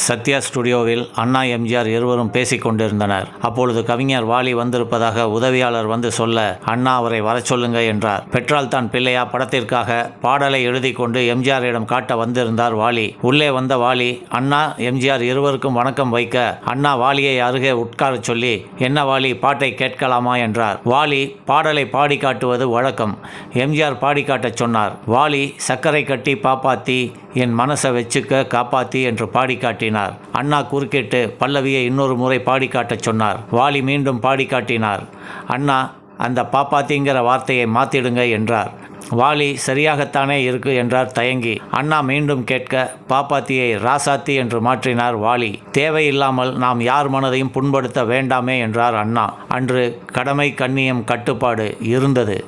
சத்யா ஸ்டுடியோவில் அண்ணா எம்ஜிஆர் இருவரும் பேசிக் கொண்டிருந்தனர். அப்பொழுது கவிஞர் வாலி வந்திருப்பதாக உதவியாளர் வந்து சொல்ல, அண்ணா அவரை வர சொல்லுங்க என்றார். பெற்றால் தான் பிள்ளையா படத்திற்காக பாடலை எழுதி கொண்டு எம்ஜிஆரிடம் காட்ட வந்திருந்தார் வாலி. உள்ளே வந்த வாலி அண்ணா எம்ஜிஆர் இருவருக்கும் வணக்கம் வைக்க, அண்ணா வாலியை அருகே உட்காரச் சொல்லி, என்ன வாலி, பாட்டை கேட்கலாமா என்றார். வாலி பாடலை பாடி காட்டுவது வழக்கம். எம்ஜிஆர் பாடி காட்டச் சொன்னார். வாலி சர்க்கரை கட்டி பாப்பாத்தி, என் மனசை வச்சுக்க காப்பாத்தி என்று பாடி காட்டினார். அண்ணா குறுக்கிட்டு பல்லவியை இன்னொரு முறை பாடி காட்டச் சொன்னார். வாலி மீண்டும் பாடி காட்டினார். அண்ணா அந்த பாப்பாத்திங்கிற வார்த்தையை மாத்திடுங்க என்றார். வாலி சரியாகத்தானே இருக்கு என்றார் தயங்கி. அண்ணா மீண்டும் கேட்க, பாப்பாத்தியை ராசாத்தி என்று மாற்றினார் வாலி. தேவையில்லாமல் நாம் யார் மனதையும் புண்படுத்த வேண்டாமே என்றார் அண்ணா. அன்று கடமை கண்ணியம் கட்டுப்பாடு இருந்தது.